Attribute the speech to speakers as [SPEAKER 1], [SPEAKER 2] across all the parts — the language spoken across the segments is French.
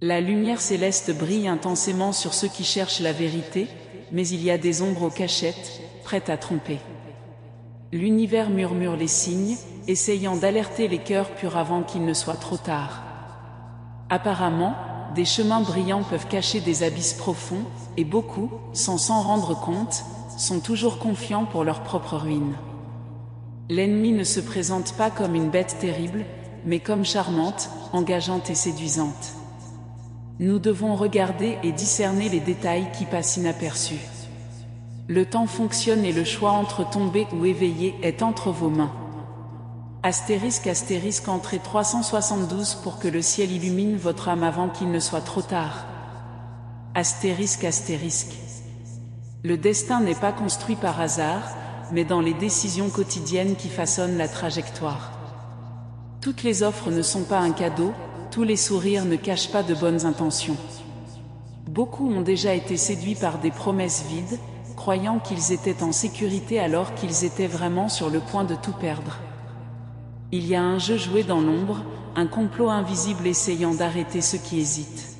[SPEAKER 1] La lumière céleste brille intensément sur ceux qui cherchent la vérité, mais il y a des ombres aux cachettes, prêtes à tromper. L'univers murmure les signes, essayant d'alerter les cœurs purs avant qu'il ne soit trop tard. Apparemment, des chemins brillants peuvent cacher des abysses profonds, et beaucoup, sans s'en rendre compte, sont toujours confiants pour leur propre ruine. L'ennemi ne se présente pas comme une bête terrible, mais comme charmante, engageante et séduisante. Nous devons regarder et discerner les détails qui passent inaperçus. Le temps fonctionne et le choix entre tomber ou éveiller est entre vos mains. Astérisque entrée 372 pour que le ciel illumine votre âme avant qu'il ne soit trop tard. Astérisque. Le destin n'est pas construit par hasard, mais dans les décisions quotidiennes qui façonnent la trajectoire. Toutes les offres ne sont pas un cadeau, tous les sourires ne cachent pas de bonnes intentions. Beaucoup ont déjà été séduits par des promesses vides, croyant qu'ils étaient en sécurité alors qu'ils étaient vraiment sur le point de tout perdre. Il y a un jeu joué dans l'ombre, un complot invisible essayant d'arrêter ceux qui hésitent.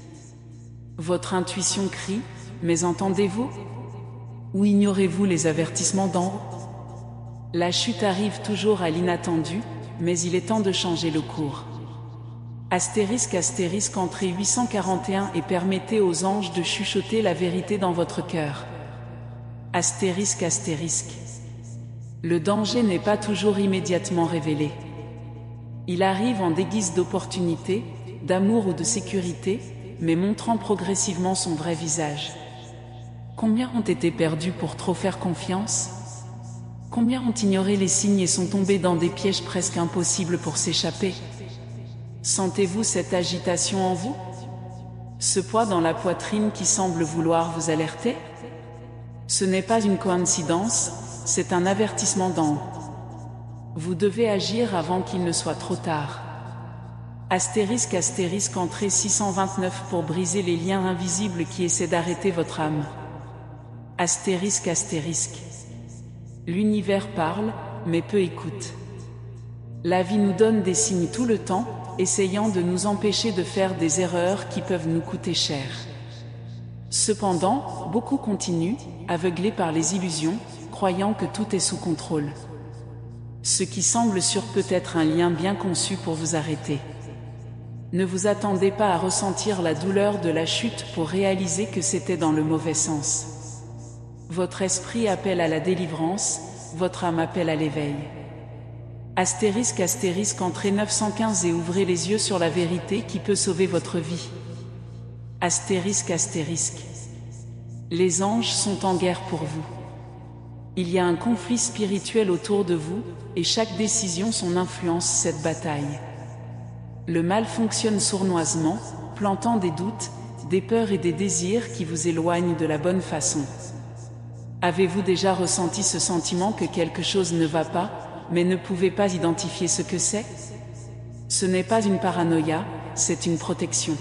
[SPEAKER 1] Votre intuition crie, mais entendez-vous? Ou ignorez-vous les avertissements d'en haut? La chute arrive toujours à l'inattendu, mais il est temps de changer le cours. Astérisque entrée 841 et permettez aux anges de chuchoter la vérité dans votre cœur. Astérisque. Le danger n'est pas toujours immédiatement révélé. Il arrive en déguise d'opportunité, d'amour ou de sécurité, mais montrant progressivement son vrai visage. Combien ont été perdus pour trop faire confiance? Combien ont ignoré les signes et sont tombés dans des pièges presque impossibles pour s'échapper? Sentez-vous cette agitation en vous? Ce poids dans la poitrine qui semble vouloir vous alerter? Ce n'est pas une coïncidence, c'est un avertissement d'en haut. Vous devez agir avant qu'il ne soit trop tard. Astérisque entrée 629 pour briser les liens invisibles qui essaient d'arrêter votre âme. Astérisque. L'univers parle, mais peu écoute. La vie nous donne des signes tout le temps, essayant de nous empêcher de faire des erreurs qui peuvent nous coûter cher. Cependant, beaucoup continuent, aveuglés par les illusions, croyant que tout est sous contrôle. Ce qui semble sûr peut être un lien bien conçu pour vous arrêter. Ne vous attendez pas à ressentir la douleur de la chute pour réaliser que c'était dans le mauvais sens. Votre esprit appelle à la délivrance, votre âme appelle à l'éveil. Astérisque entrée 915 et ouvrez les yeux sur la vérité qui peut sauver votre vie. Astérisque. Les anges sont en guerre pour vous. Il y a un conflit spirituel autour de vous, et chaque décision son influence cette bataille. Le mal fonctionne sournoisement, plantant des doutes, des peurs et des désirs qui vous éloignent de la bonne façon. Avez-vous déjà ressenti ce sentiment que quelque chose ne va pas, mais ne pouvez pas identifier ce que c'est? Ce n'est pas une paranoïa, c'est une protection.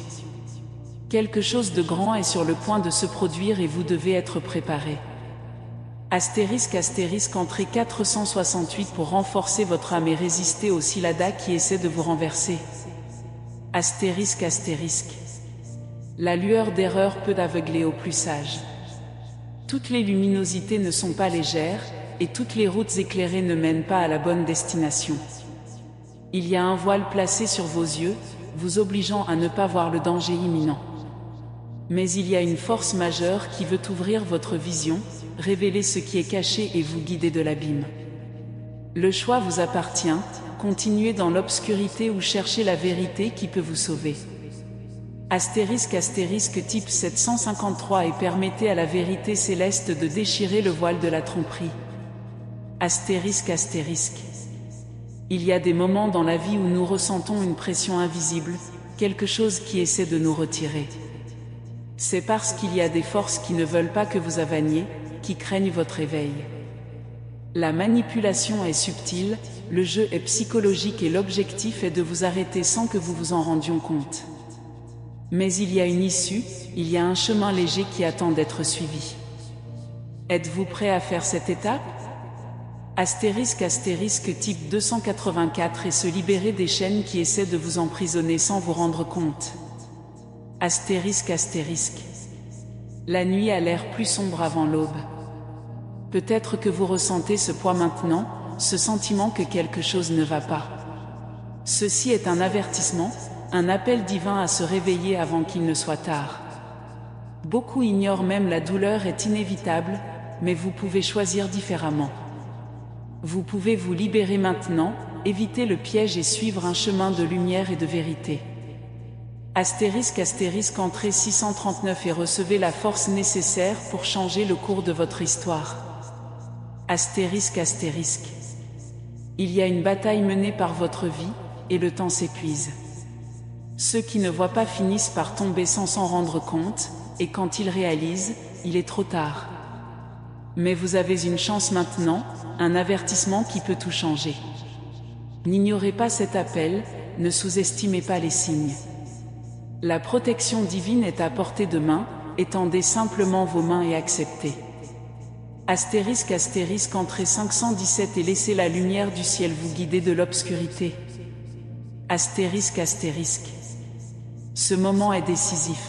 [SPEAKER 1] Quelque chose de grand est sur le point de se produire et vous devez être préparé. Astérisque entrée 468 pour renforcer votre âme et résister aux Silada qui essaient de vous renverser. Astérisque. La lueur d'erreur peut aveugler au plus sage. Toutes les luminosités ne sont pas légères, et toutes les routes éclairées ne mènent pas à la bonne destination. Il y a un voile placé sur vos yeux, vous obligeant à ne pas voir le danger imminent. Mais il y a une force majeure qui veut ouvrir votre vision, révéler ce qui est caché et vous guider de l'abîme. Le choix vous appartient, continuez dans l'obscurité ou cherchez la vérité qui peut vous sauver. Astérisque type 753 et permettez à la vérité céleste de déchirer le voile de la tromperie. Astérisque. Il y a des moments dans la vie où nous ressentons une pression invisible, quelque chose qui essaie de nous retirer. C'est parce qu'il y a des forces qui ne veulent pas que vous avaniez, qui craignent votre éveil. La manipulation est subtile, le jeu est psychologique et l'objectif est de vous arrêter sans que vous vous en rendiez compte. Mais il y a une issue, il y a un chemin léger qui attend d'être suivi. Êtes-vous prêt à faire cette étape? Astérisque type 284 et se libérer des chaînes qui essaient de vous emprisonner sans vous rendre compte. Astérisque astérisque. La nuit a l'air plus sombre avant l'aube. Peut-être que vous ressentez ce poids maintenant, ce sentiment que quelque chose ne va pas. Ceci est un avertissement, un appel divin à se réveiller avant qu'il ne soit tard. Beaucoup ignorent même la douleur est inévitable, mais vous pouvez choisir différemment. Vous pouvez vous libérer maintenant, éviter le piège et suivre un chemin de lumière et de vérité. Astérisque astérisque entrée 639 et recevez la force nécessaire pour changer le cours de votre histoire. Astérisque astérisque. Il y a une bataille menée par votre vie, et le temps s'épuise. Ceux qui ne voient pas finissent par tomber sans s'en rendre compte, et quand ils réalisent, il est trop tard. Mais vous avez une chance maintenant, un avertissement qui peut tout changer. N'ignorez pas cet appel, ne sous-estimez pas les signes. La protection divine est à portée de main, étendez simplement vos mains et acceptez. Astérisque astérisque entrée 517 et laissez la lumière du ciel vous guider de l'obscurité. Astérisque astérisque. Ce moment est décisif.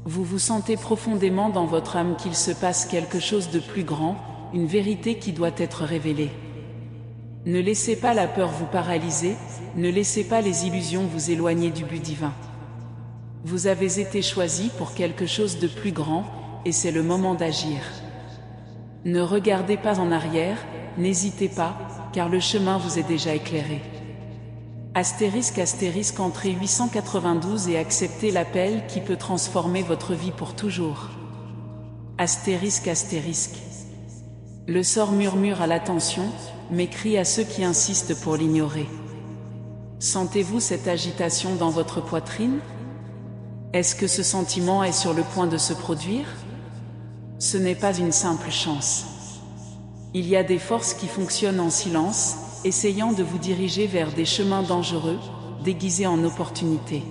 [SPEAKER 1] Vous vous sentez profondément dans votre âme qu'il se passe quelque chose de plus grand, une vérité qui doit être révélée. Ne laissez pas la peur vous paralyser, ne laissez pas les illusions vous éloigner du but divin. Vous avez été choisi pour quelque chose de plus grand, et c'est le moment d'agir. Ne regardez pas en arrière, n'hésitez pas, car le chemin vous est déjà éclairé. Astérisque astérisque entrée 892 et acceptez l'appel qui peut transformer votre vie pour toujours. Astérisque astérisque. Le sort murmure à l'attention, mais crie à ceux qui insistent pour l'ignorer. Sentez-vous cette agitation dans votre poitrine? Est-ce que ce sentiment est sur le point de se produire? Ce n'est pas une simple chance. Il y a des forces qui fonctionnent en silence, essayant de vous diriger vers des chemins dangereux, déguisés en opportunités.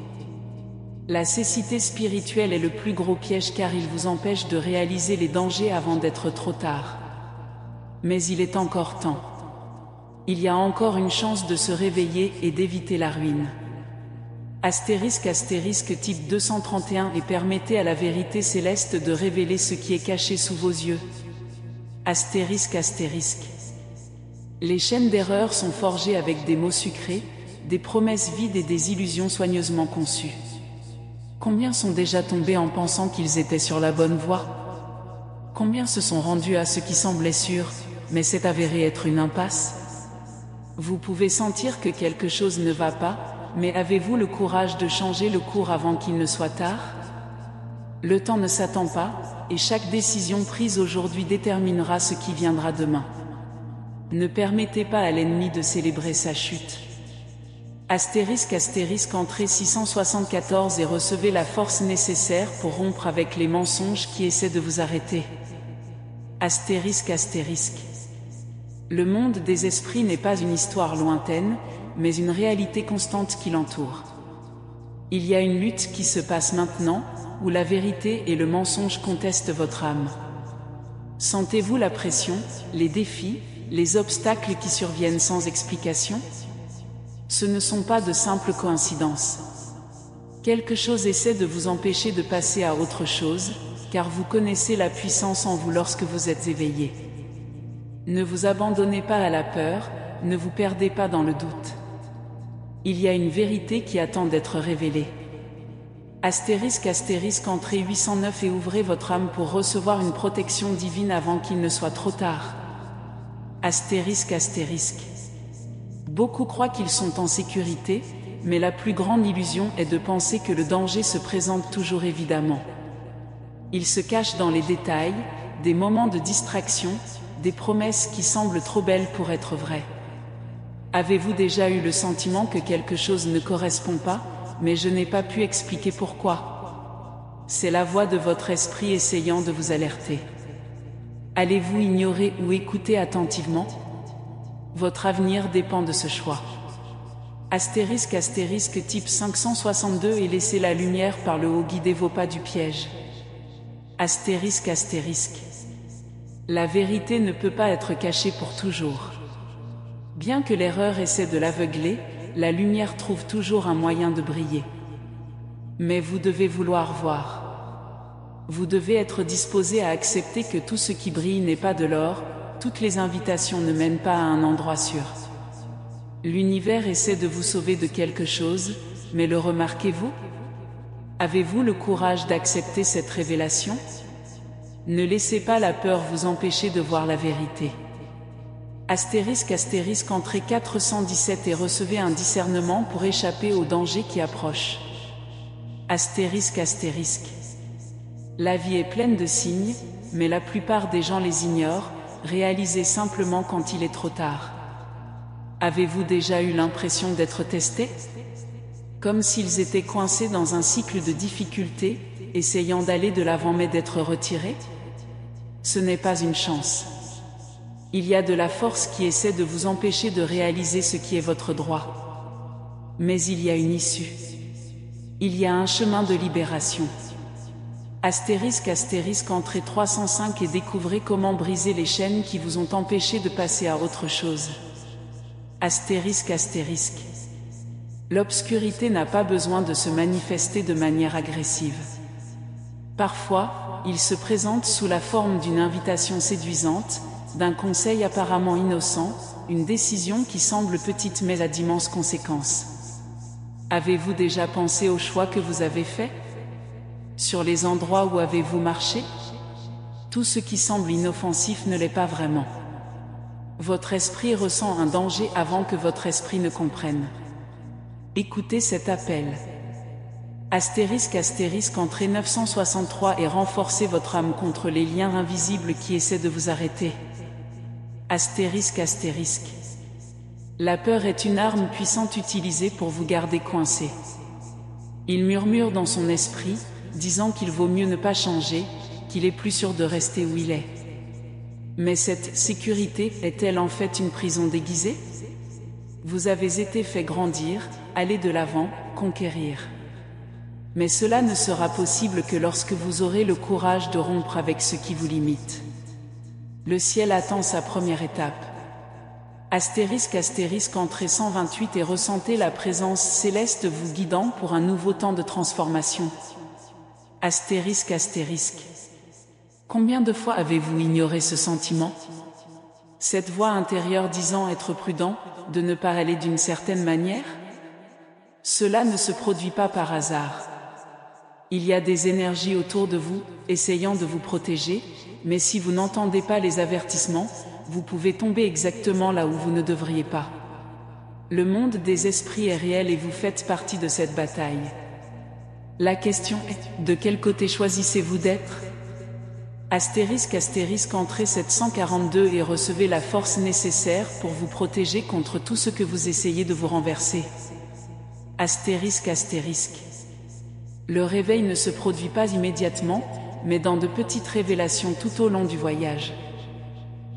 [SPEAKER 1] La cécité spirituelle est le plus gros piège car il vous empêche de réaliser les dangers avant d'être trop tard. Mais il est encore temps. Il y a encore une chance de se réveiller et d'éviter la ruine. Astérisque astérisque type 231 et permettez à la vérité céleste de révéler ce qui est caché sous vos yeux. Astérisque astérisque. Les chaînes d'erreur sont forgées avec des mots sucrés, des promesses vides et des illusions soigneusement conçues. Combien sont déjà tombés en pensant qu'ils étaient sur la bonne voie? Combien se sont rendus à ce qui semblait sûr, mais s'est avéré être une impasse? Vous pouvez sentir que quelque chose ne va pas, mais avez-vous le courage de changer le cours avant qu'il ne soit tard? Le temps ne s'attend pas, et chaque décision prise aujourd'hui déterminera ce qui viendra demain. Ne permettez pas à l'ennemi de célébrer sa chute. Astérisque astérisque entrée 674 et recevez la force nécessaire pour rompre avec les mensonges qui essaient de vous arrêter. Astérisque astérisque. Le monde des esprits n'est pas une histoire lointaine, mais une réalité constante qui l'entoure. Il y a une lutte qui se passe maintenant, où la vérité et le mensonge contestent votre âme. Sentez-vous la pression, les défis, les obstacles qui surviennent sans explication? Ce ne sont pas de simples coïncidences. Quelque chose essaie de vous empêcher de passer à autre chose, car vous connaissez la puissance en vous lorsque vous êtes éveillé. Ne vous abandonnez pas à la peur, ne vous perdez pas dans le doute. Il y a une vérité qui attend d'être révélée. Astérisque astérisque entrée 809 et ouvrez votre âme pour recevoir une protection divine avant qu'il ne soit trop tard. Astérisque astérisque. Beaucoup croient qu'ils sont en sécurité, mais la plus grande illusion est de penser que le danger se présente toujours évidemment. Il se cache dans les détails, des moments de distraction, des promesses qui semblent trop belles pour être vraies. Avez-vous déjà eu le sentiment que quelque chose ne correspond pas, mais je n'ai pas pu expliquer pourquoi? C'est la voix de votre esprit essayant de vous alerter. Allez-vous ignorer ou écouter attentivement? Votre avenir dépend de ce choix. Astérisque astérisque type 562 et laissez la lumière par le haut guider vos pas du piège. Astérisque astérisque. La vérité ne peut pas être cachée pour toujours. Bien que l'erreur essaie de l'aveugler, la lumière trouve toujours un moyen de briller. Mais vous devez vouloir voir. Vous devez être disposé à accepter que tout ce qui brille n'est pas de l'or, toutes les invitations ne mènent pas à un endroit sûr. L'univers essaie de vous sauver de quelque chose, mais le remarquez-vous? Avez-vous le courage d'accepter cette révélation? Ne laissez pas la peur vous empêcher de voir la vérité. *** Entrez 417 et recevez un discernement pour échapper au danger qui approche. ***. La vie est pleine de signes, mais la plupart des gens les ignorent, réalisez simplement quand il est trop tard. Avez-vous déjà eu l'impression d'être testé? Comme s'ils étaient coincés dans un cycle de difficultés, essayant d'aller de l'avant mais d'être retirés? Ce n'est pas une chance. Il y a de la force qui essaie de vous empêcher de réaliser ce qui est votre droit. Mais il y a une issue. Il y a un chemin de libération. ***, Entrez 305 et découvrez comment briser les chaînes qui vous ont empêché de passer à autre chose. ***. L'obscurité n'a pas besoin de se manifester de manière agressive. Parfois, il se présente sous la forme d'une invitation séduisante, d'un conseil apparemment innocent, une décision qui semble petite mais à d'immenses conséquences. Avez-vous déjà pensé au choix que vous avez fait? Sur les endroits où avez-vous marché? Tout ce qui semble inoffensif ne l'est pas vraiment. Votre esprit ressent un danger avant que votre esprit ne comprenne. Écoutez cet appel. ***, Entrez 963 et renforcez votre âme contre les liens invisibles qui essaient de vous arrêter. ***. La peur est une arme puissante utilisée pour vous garder coincé. Il murmure dans son esprit, disant qu'il vaut mieux ne pas changer, qu'il est plus sûr de rester où il est. Mais cette sécurité est-elle en fait une prison déguisée? Vous avez été fait grandir, aller de l'avant, conquérir. Mais cela ne sera possible que lorsque vous aurez le courage de rompre avec ce qui vous limite. Le ciel attend sa première étape. ***, Entrez 128 et ressentez la présence céleste vous guidant pour un nouveau temps de transformation. ***. Combien de fois avez-vous ignoré ce sentiment? Cette voix intérieure disant être prudent, de ne pas aller d'une certaine manière? Cela ne se produit pas par hasard. Il y a des énergies autour de vous, essayant de vous protéger, mais si vous n'entendez pas les avertissements, vous pouvez tomber exactement là où vous ne devriez pas. Le monde des esprits est réel et vous faites partie de cette bataille. La question est, de quel côté choisissez-vous d'être? ***, Entrez 742 et recevez la force nécessaire pour vous protéger contre tout ce que vous essayez de vous renverser. ***. Le réveil ne se produit pas immédiatement, mais dans de petites révélations tout au long du voyage.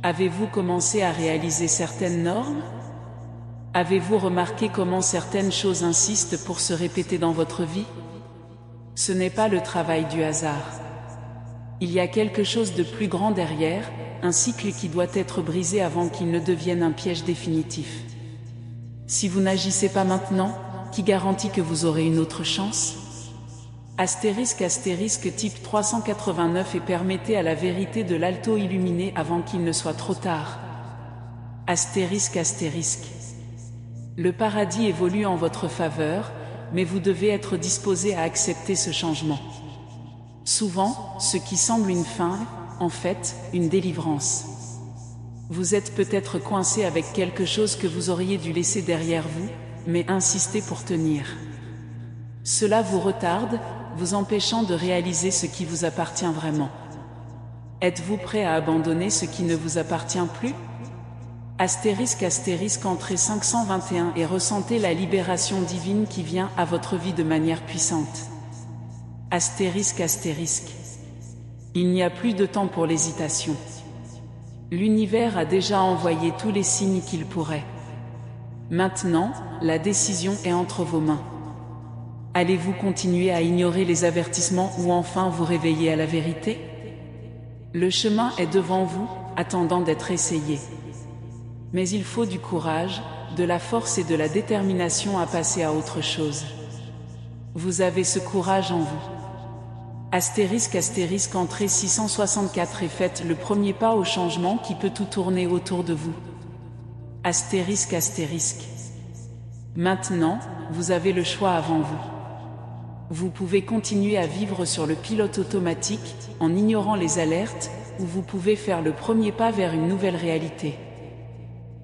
[SPEAKER 1] Avez-vous commencé à réaliser certaines normes? Avez-vous remarqué comment certaines choses insistent pour se répéter dans votre vie? Ce n'est pas le travail du hasard. Il y a quelque chose de plus grand derrière, un cycle qui doit être brisé avant qu'il ne devienne un piège définitif. Si vous n'agissez pas maintenant, qui garantit que vous aurez une autre chance? Type 389 et permettez à la vérité de l'auto-illuminer avant qu'il ne soit trop tard. Le paradis évolue en votre faveur, mais vous devez être disposé à accepter ce changement. Souvent, ce qui semble une fin, en fait, une délivrance. Vous êtes peut-être coincé avec quelque chose que vous auriez dû laisser derrière vous, mais insistez pour tenir. Cela vous retarde, vous empêchant de réaliser ce qui vous appartient vraiment. Êtes-vous prêt à abandonner ce qui ne vous appartient plus? Entrez 521 et ressentez la libération divine qui vient à votre vie de manière puissante. Il n'y a plus de temps pour l'hésitation. L'univers a déjà envoyé tous les signes qu'il pourrait. Maintenant, la décision est entre vos mains. Allez-vous continuer à ignorer les avertissements ou enfin vous réveiller à la vérité? Le chemin est devant vous, attendant d'être essayé. Mais il faut du courage, de la force et de la détermination à passer à autre chose. Vous avez ce courage en vous. Astérisque astérisque entrée 664 et faites le premier pas au changement qui peut tout tourner autour de vous. Astérisque astérisque. Maintenant, vous avez le choix avant vous. Vous pouvez continuer à vivre sur le pilote automatique, en ignorant les alertes, ou vous pouvez faire le premier pas vers une nouvelle réalité.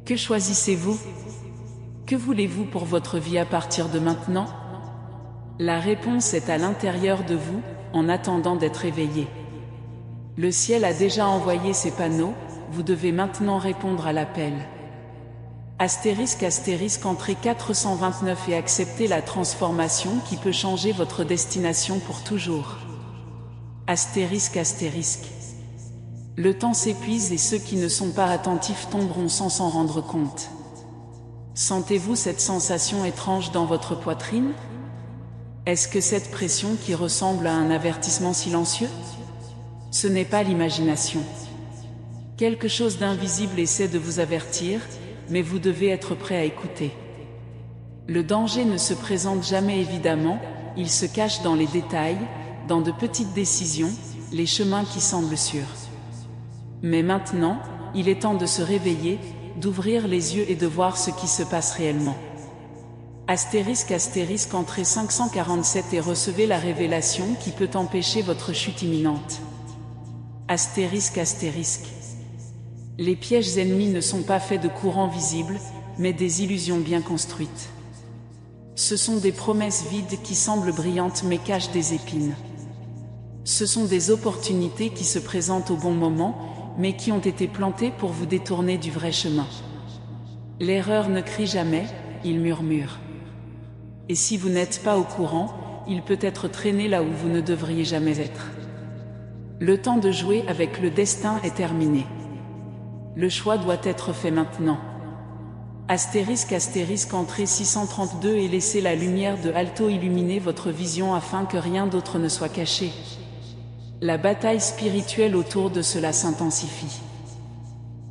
[SPEAKER 1] Que choisissez-vous? Que voulez-vous pour votre vie à partir de maintenant? La réponse est à l'intérieur de vous, en attendant d'être éveillé. Le ciel a déjà envoyé ses panneaux, vous devez maintenant répondre à l'appel. Astérisque astérisque entrée 429 et acceptez la transformation qui peut changer votre destination pour toujours. Astérisque astérisque. Le temps s'épuise et ceux qui ne sont pas attentifs tomberont sans s'en rendre compte. Sentez-vous cette sensation étrange dans votre poitrine? Est-ce que cette pression qui ressemble à un avertissement silencieux? Ce n'est pas l'imagination. Quelque chose d'invisible essaie de vous avertir, mais vous devez être prêt à écouter. Le danger ne se présente jamais évidemment, il se cache dans les détails, dans de petites décisions, les chemins qui semblent sûrs. Mais maintenant, il est temps de se réveiller, d'ouvrir les yeux et de voir ce qui se passe réellement. Astérisque astérisque entrée 547 et recevez la révélation qui peut empêcher votre chute imminente. Astérisque astérisque. Les pièges ennemis ne sont pas faits de courants visibles, mais des illusions bien construites. Ce sont des promesses vides qui semblent brillantes mais cachent des épines. Ce sont des opportunités qui se présentent au bon moment, mais qui ont été plantées pour vous détourner du vrai chemin. L'erreur ne crie jamais, il murmure. Et si vous n'êtes pas au courant, il peut être traîné là où vous ne devriez jamais être. Le temps de jouer avec le destin est terminé. Le choix doit être fait maintenant. Astérisque astérisque entrée 632 et laissez la lumière de Alto illuminer votre vision afin que rien d'autre ne soit caché. La bataille spirituelle autour de cela s'intensifie.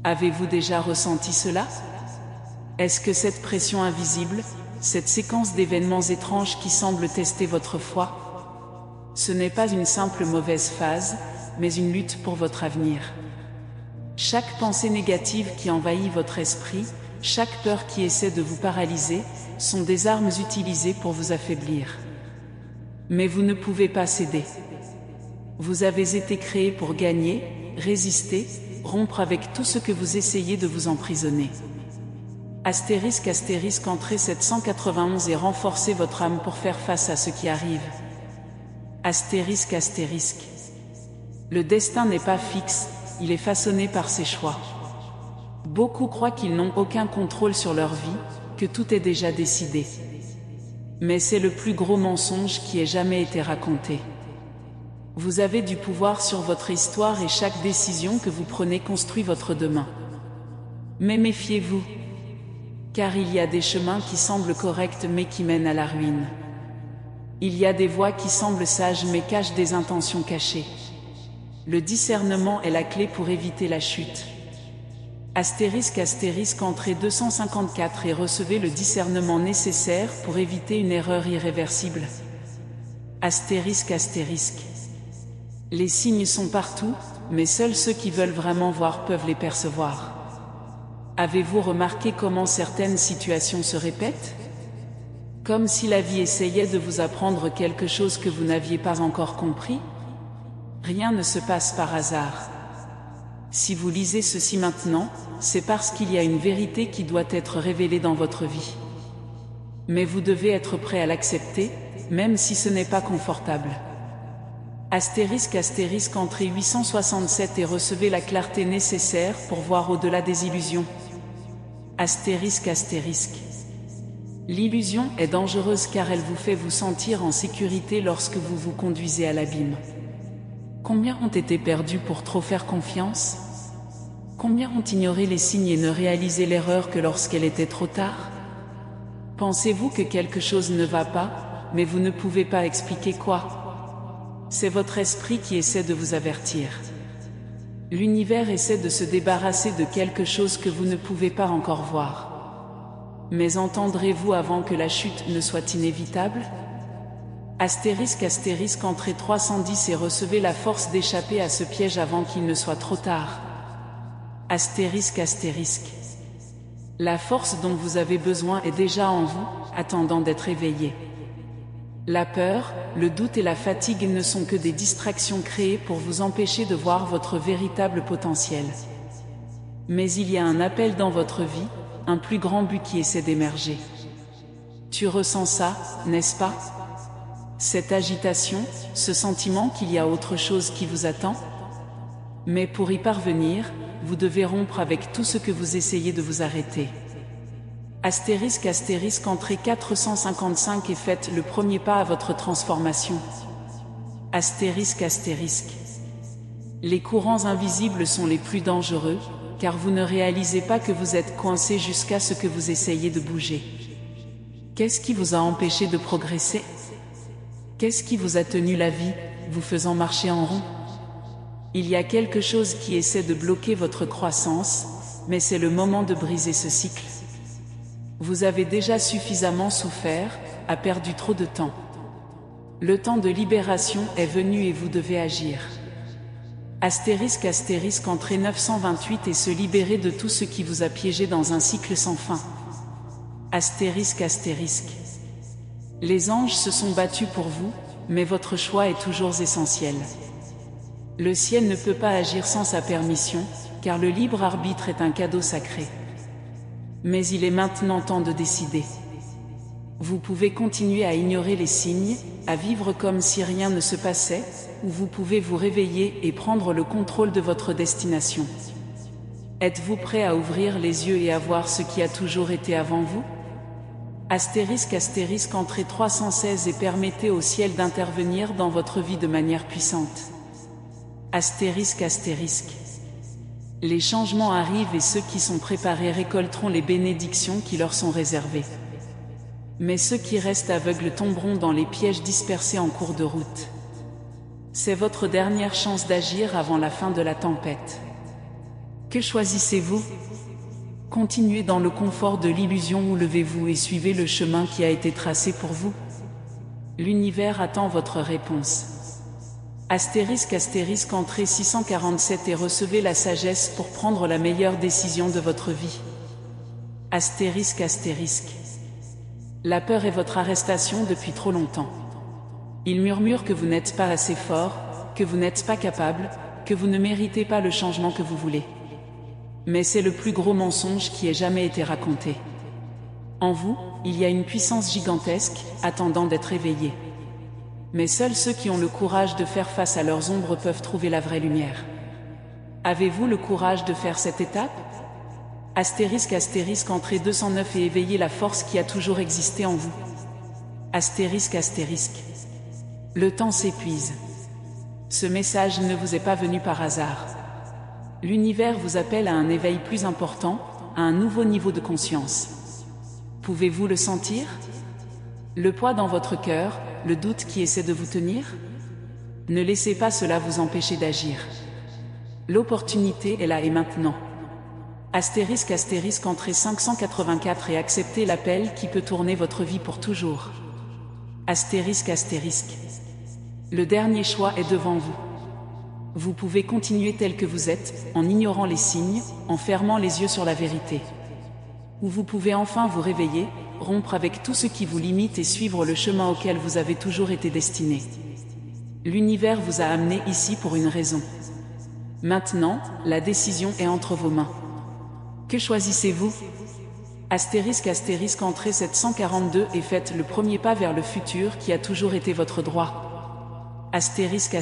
[SPEAKER 1] Avez-vous déjà ressenti cela? Est-ce que cette pression invisible, cette séquence d'événements étranges qui semble tester votre foi? Ce n'est pas une simple mauvaise phase, mais une lutte pour votre avenir. Chaque pensée négative qui envahit votre esprit, chaque peur qui essaie de vous paralyser, sont des armes utilisées pour vous affaiblir. Mais vous ne pouvez pas céder. Vous avez été créé pour gagner, résister, rompre avec tout ce que vous essayez de vous emprisonner. Astérisque astérisque entrée 791 et renforcez votre âme pour faire face à ce qui arrive. Astérisque astérisque. Le destin n'est pas fixe, il est façonné par ses choix. Beaucoup croient qu'ils n'ont aucun contrôle sur leur vie, que tout est déjà décidé. Mais c'est le plus gros mensonge qui ait jamais été raconté. Vous avez du pouvoir sur votre histoire et chaque décision que vous prenez construit votre demain. Mais méfiez-vous, car il y a des chemins qui semblent corrects mais qui mènent à la ruine. Il y a des voies qui semblent sages mais cachent des intentions cachées. Le discernement est la clé pour éviter la chute. Astérisque astérisque entrée 254 et recevez le discernement nécessaire pour éviter une erreur irréversible. Astérisque astérisque. Les signes sont partout, mais seuls ceux qui veulent vraiment voir peuvent les percevoir. Avez-vous remarqué comment certaines situations se répètent? Comme si la vie essayait de vous apprendre quelque chose que vous n'aviez pas encore compris? Rien ne se passe par hasard. Si vous lisez ceci maintenant, c'est parce qu'il y a une vérité qui doit être révélée dans votre vie. Mais vous devez être prêt à l'accepter, même si ce n'est pas confortable. Astérisque astérisque entrée 867 et recevez la clarté nécessaire pour voir au-delà des illusions. Astérisque astérisque. L'illusion est dangereuse car elle vous fait vous sentir en sécurité lorsque vous vous conduisez à l'abîme. Combien ont été perdus pour trop faire confiance? Combien ont ignoré les signes et ne réalisé l'erreur que lorsqu'elle était trop tard? Pensez-vous que quelque chose ne va pas, mais vous ne pouvez pas expliquer quoi? C'est votre esprit qui essaie de vous avertir. L'univers essaie de se débarrasser de quelque chose que vous ne pouvez pas encore voir. Mais entendrez-vous avant que la chute ne soit inévitable? Astérisque entrez 310 et recevez la force d'échapper à ce piège avant qu'il ne soit trop tard. Astérisque. La force dont vous avez besoin est déjà en vous, attendant d'être éveillée. La peur, le doute et la fatigue ne sont que des distractions créées pour vous empêcher de voir votre véritable potentiel. Mais il y a un appel dans votre vie, un plus grand but qui essaie d'émerger. Tu ressens ça, n'est-ce pas? Cette agitation, ce sentiment qu'il y a autre chose qui vous attend? Mais pour y parvenir, vous devez rompre avec tout ce que vous essayez de vous arrêter. Astérisque entrez 455 et faites le premier pas à votre transformation. Astérisque. Les courants invisibles sont les plus dangereux, car vous ne réalisez pas que vous êtes coincé jusqu'à ce que vous essayez de bouger. Qu'est-ce qui vous a empêché de progresser? Qu'est-ce qui vous a tenu la vie, vous faisant marcher en rond? Il y a quelque chose qui essaie de bloquer votre croissance, mais c'est le moment de briser ce cycle. Vous avez déjà suffisamment souffert, a perdu trop de temps. Le temps de libération est venu et vous devez agir. Astérisque entrez 928 et se libérer de tout ce qui vous a piégé dans un cycle sans fin. Astérisque. Les anges se sont battus pour vous, mais votre choix est toujours essentiel. Le ciel ne peut pas agir sans sa permission, car le libre arbitre est un cadeau sacré. Mais il est maintenant temps de décider. Vous pouvez continuer à ignorer les signes, à vivre comme si rien ne se passait, ou vous pouvez vous réveiller et prendre le contrôle de votre destination. Êtes-vous prêt à ouvrir les yeux et à voir ce qui a toujours été avant vous? Astérisque entrez 316 et permettez au ciel d'intervenir dans votre vie de manière puissante. Astérisque. Les changements arrivent et ceux qui sont préparés récolteront les bénédictions qui leur sont réservées. Mais ceux qui restent aveugles tomberont dans les pièges dispersés en cours de route. C'est votre dernière chance d'agir avant la fin de la tempête. Que choisissez-vous? Continuez dans le confort de l'illusion ou levez-vous et suivez le chemin qui a été tracé pour vous? L'univers attend votre réponse. Astérisque entrez 647 et recevez la sagesse pour prendre la meilleure décision de votre vie. Astérisque. La peur est votre arrestation depuis trop longtemps. Il murmure que vous n'êtes pas assez fort, que vous n'êtes pas capable, que vous ne méritez pas le changement que vous voulez. Mais c'est le plus gros mensonge qui ait jamais été raconté. En vous, il y a une puissance gigantesque, attendant d'être éveillée. Mais seuls ceux qui ont le courage de faire face à leurs ombres peuvent trouver la vraie lumière. Avez-vous le courage de faire cette étape? Astérisque entrez 209 et éveillez la force qui a toujours existé en vous. Astérisque. Le temps s'épuise. Ce message ne vous est pas venu par hasard. L'univers vous appelle à un éveil plus important, à un nouveau niveau de conscience. Pouvez-vous le sentir? Le poids dans votre cœur, le doute qui essaie de vous tenir? Ne laissez pas cela vous empêcher d'agir. L'opportunité est là et maintenant. Astérisque entrez 584 et acceptez l'appel qui peut tourner votre vie pour toujours. Astérisque. Le dernier choix est devant vous. Vous pouvez continuer tel que vous êtes, en ignorant les signes, en fermant les yeux sur la vérité. Ou vous pouvez enfin vous réveiller, rompre avec tout ce qui vous limite et suivre le chemin auquel vous avez toujours été destiné. L'univers vous a amené ici pour une raison. Maintenant, la décision est entre vos mains. Que choisissez-vous? Astérisque entrez 742 et faites le premier pas vers le futur qui a toujours été votre droit. Astérisque.